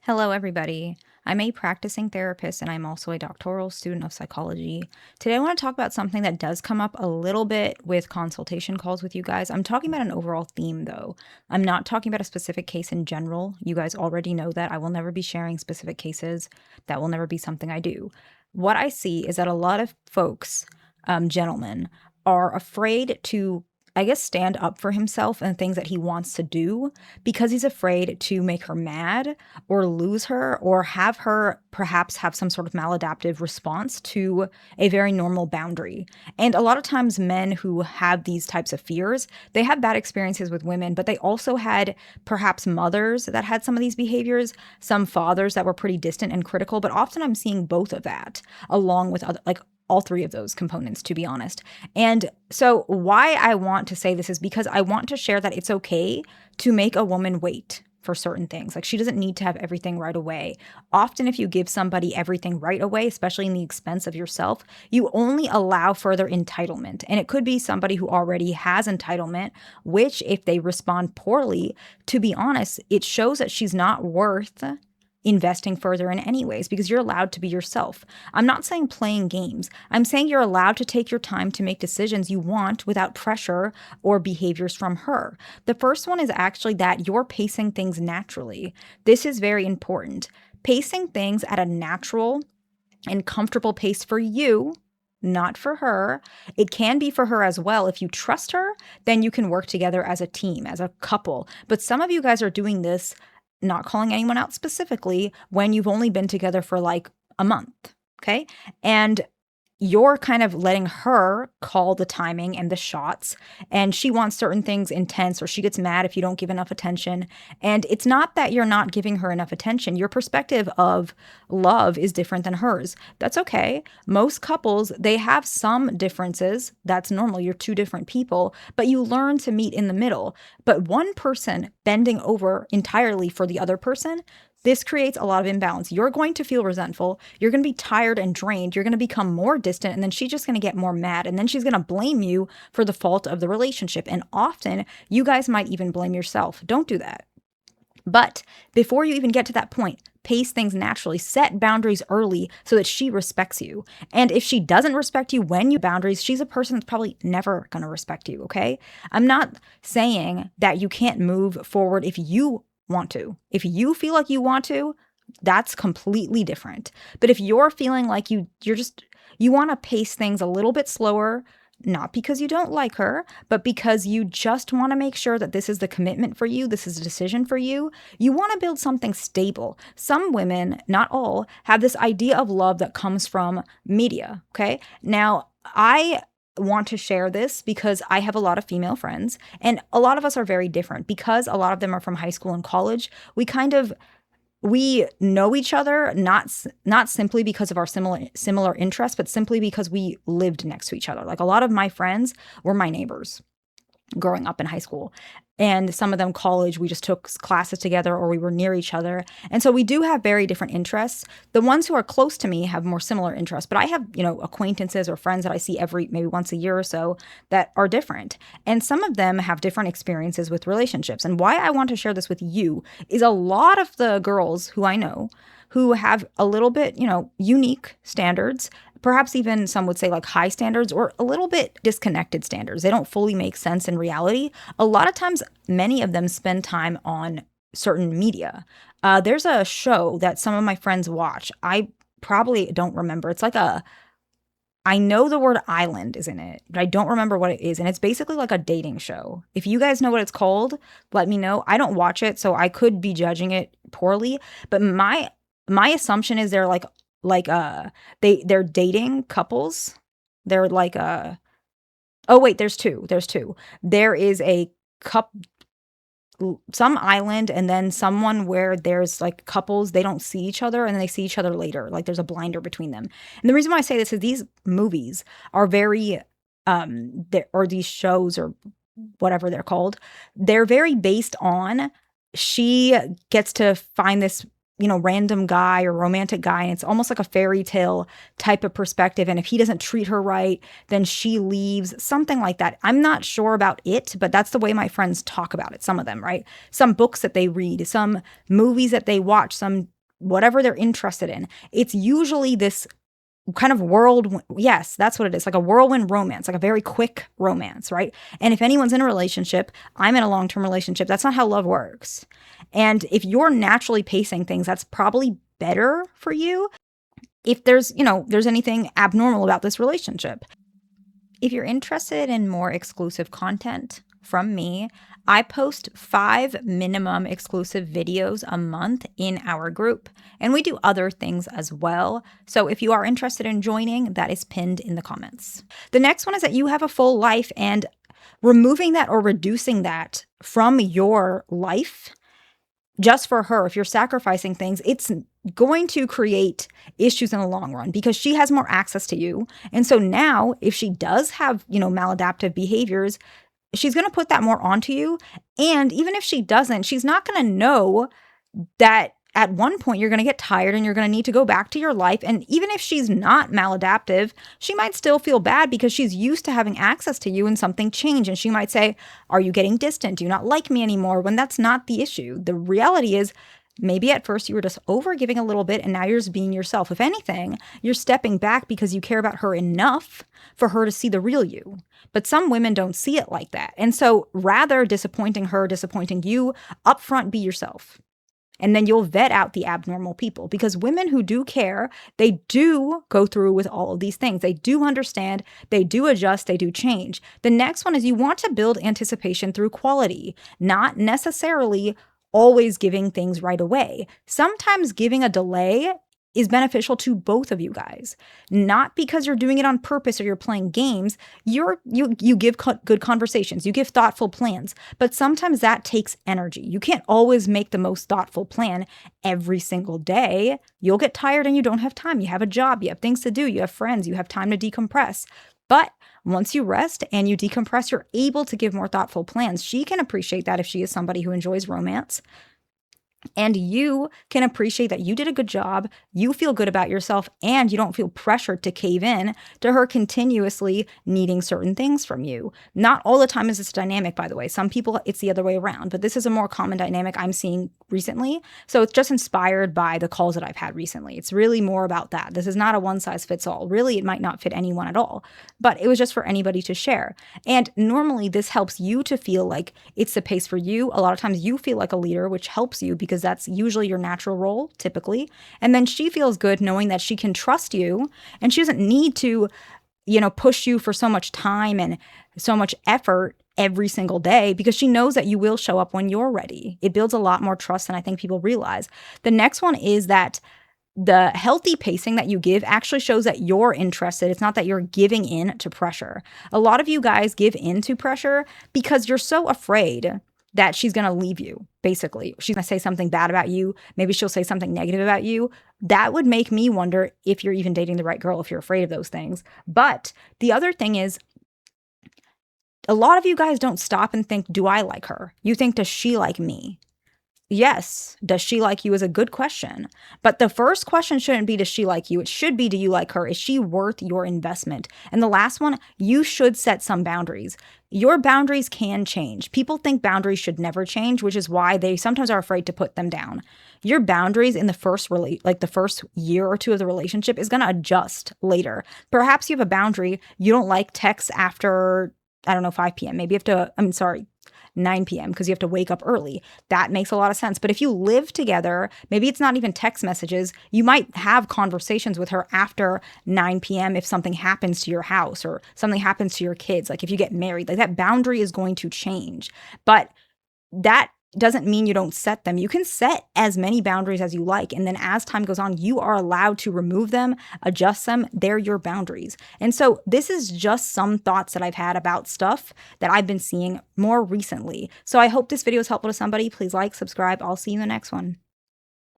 Hello, everybody. I'm a practicing therapist and I'm also a doctoral student of psychology. Today, I want to talk about something that does come up a little bit with consultation calls with you guys. I'm talking about an overall theme, though. I'm not talking about a specific case in general. You guys already know that. I will never be sharing specific cases. That will never be something I do. What I see is that a lot of folks, gentlemen, are afraid to, I guess, stand up for himself and things that he wants to do because he's afraid to make her mad or lose her or have her perhaps have some sort of maladaptive response to a very normal boundary. And a lot of times men who have these types of fears, they have bad experiences with women, but they also had perhaps mothers that had some of these behaviors, some fathers that were pretty distant and critical, but often I'm seeing both of that along with other, like all three of those components, to be honest. And so, why I want to say this is because I want to share that it's okay to make a woman wait for certain things. Like, she doesn't need to have everything right away. Often, if you give somebody everything right away, especially in the expense of yourself, you only allow further entitlement. And it could be somebody who already has entitlement, which, if they respond poorly, to be honest, it shows that she's not worth investing further in anyways, because you're allowed to be yourself. I'm not saying playing games. I'm saying you're allowed to take your time to make decisions you want without pressure or behaviors from her. The first one is actually that you're pacing things naturally. This is very important. Pacing things at a natural and comfortable pace for you, not for her. It can be for her as well. If you trust her, then you can work together as a team, as a couple. But some of you guys are doing this, not calling anyone out specifically, when you've only been together for like a month. Okay. And you're kind of letting her call the timing and the shots, and she wants certain things intense, or she gets mad if you don't give enough attention. And it's not that you're not giving her enough attention. Your perspective of love is different than hers. That's okay. Most couples, they have some differences. That's normal. You're two different people, but you learn to meet in the middle. But one person bending over entirely for the other person, this creates a lot of imbalance. You're going to feel resentful. You're going to be tired and drained. You're going to become more distant. And then she's just going to get more mad. And then she's going to blame you for the fault of the relationship. And often you guys might even blame yourself. Don't do that. But before you even get to that point, pace things naturally, set boundaries early so that she respects you. And if she doesn't respect you when you boundaries, she's a person that's probably never going to respect you, okay? I'm not saying that you can't move forward if you want to. If you feel like you want to, that's completely different. But if you're feeling like you want to pace things a little bit slower, not because you don't like her, but because you just want to make sure that this is the commitment for you, this is a decision for you, you want to build something stable. Some women, not all, have this idea of love that comes from media, okay? Now, I want to share this because I have a lot of female friends, and a lot of us are very different. Because a lot of them are from high school and college, we know each other not simply because of our similar interests, but simply because we lived next to each other. Like, a lot of my friends were my neighbors growing up in high school, and some of them college. We just took classes together, or we were near each other. And so we do have very different interests. The ones who are close to me have more similar interests, but I have, acquaintances or friends that I see maybe once a year or so that are different. And some of them have different experiences with relationships. And why I want to share this with you is a lot of the girls who I know who have a little bit, unique standards, perhaps even some would say like high standards, or a little bit disconnected standards. They don't fully make sense in reality. A lot of times, many of them spend time on certain media. There's a show that some of my friends watch. I probably don't remember. I know the word island is in it, but I don't remember what it is. And it's basically like a dating show. If you guys know what it's called, let me know. I don't watch it, so I could be judging it poorly. But my assumption is they're dating couples. They're like oh wait, there's two. There is a some island, and then someone where there's like couples, they don't see each other and then they see each other later. Like, there's a blinder between them. And the reason why I say this is these movies are very or these shows, or whatever they're called, they're very based on, she gets to find this random guy or romantic guy, and it's almost like a fairy tale type of perspective. And if he doesn't treat her right, then she leaves, something like that. I'm not sure about it, but that's the way my friends talk about it. Some of them, right? Some books that they read, some movies that they watch, some whatever they're interested in. It's usually this kind of whirlwind. Yes, that's what it is. Like a whirlwind romance, like a very quick romance, right? And if anyone's in a relationship, I'm in a long-term relationship. That's not how love works. And if you're naturally pacing things, that's probably better for you. If there's anything abnormal about this relationship. If you're interested in more exclusive content from me, I post 5 minimum exclusive videos a month in our group, and we do other things as well. So if you are interested in joining, that is pinned in the comments. The next one is that you have a full life, and removing that or reducing that from your life just for her, if you're sacrificing things, it's going to create issues in the long run because she has more access to you. And so now if she does have, maladaptive behaviors, she's going to put that more onto you. And even if she doesn't, she's not going to know that at one point you're going to get tired and you're going to need to go back to your life. And even if she's not maladaptive, she might still feel bad because she's used to having access to you and something changed. And she might say, are you getting distant? Do you not like me anymore? When that's not the issue. The reality is maybe at first you were just over giving a little bit and now you're just being yourself. If anything, you're stepping back because you care about her enough for her to see the real you. But some women don't see it like that. And so rather disappointing her, disappointing you, upfront be yourself. And then you'll vet out the abnormal people, because women who do care, they do go through with all of these things. They do understand, they do adjust, they do change. The next one is you want to build anticipation through quality, not necessarily always giving things right away. Sometimes giving a delay is beneficial to both of you guys, not because you're doing it on purpose or you're playing games. You give good conversations, you give thoughtful plans, but sometimes that takes energy. You can't always make the most thoughtful plan every single day. You'll get tired and you don't have time. You have a job, you have things to do, you have friends, you have time to decompress. But once you rest and you decompress, you're able to give more thoughtful plans. She can appreciate that if she is somebody who enjoys romance. And you can appreciate that you did a good job, you feel good about yourself, and you don't feel pressured to cave in to her continuously needing certain things from you. Not all the time is this dynamic, by the way. Some people, it's the other way around, but this is a more common dynamic I'm seeing recently. So it's just inspired by the calls that I've had recently. It's really more about that. This is not a one size fits all. Really, it might not fit anyone at all, but it was just for anybody to share. And normally this helps you to feel like it's the pace for you. A lot of times you feel like a leader, which helps you because that's usually your natural role, typically. And then she feels good knowing that she can trust you and she doesn't need to, push you for so much time and so much effort every single day because she knows that you will show up when you're ready. It builds a lot more trust than I think people realize. The next one is that the healthy pacing that you give actually shows that you're interested. It's not that you're giving in to pressure. A lot of you guys give in to pressure because you're so afraid that she's going to leave you, basically. She's going to say something bad about you. Maybe she'll say something negative about you. That would make me wonder if you're even dating the right girl, if you're afraid of those things. But the other thing is, a lot of you guys don't stop and think, do I like her? You think, does she like me? Yes, does she like you is a good question. But the first question shouldn't be, does she like you? It should be, do you like her? Is she worth your investment? And the last one, you should set some boundaries. Your boundaries can change. People think boundaries should never change, which is why they sometimes are afraid to put them down. Your boundaries in the first year or two of the relationship is going to adjust later. Perhaps you have a boundary. You don't like texts after, 5 p.m. Maybe you have to, 9 p.m. because you have to wake up early. That makes a lot of sense. But if you live together, maybe it's not even text messages. You might have conversations with her after 9 p.m. if something happens to your house or something happens to your kids. Like if you get married, like that boundary is going to change. But that doesn't mean you don't set them. You can set as many boundaries as you like. And then as time goes on, you are allowed to remove them, adjust them. They're your boundaries. And so this is just some thoughts that I've had about stuff that I've been seeing more recently. So I hope this video is helpful to somebody. Please like, subscribe. I'll see you in the next one.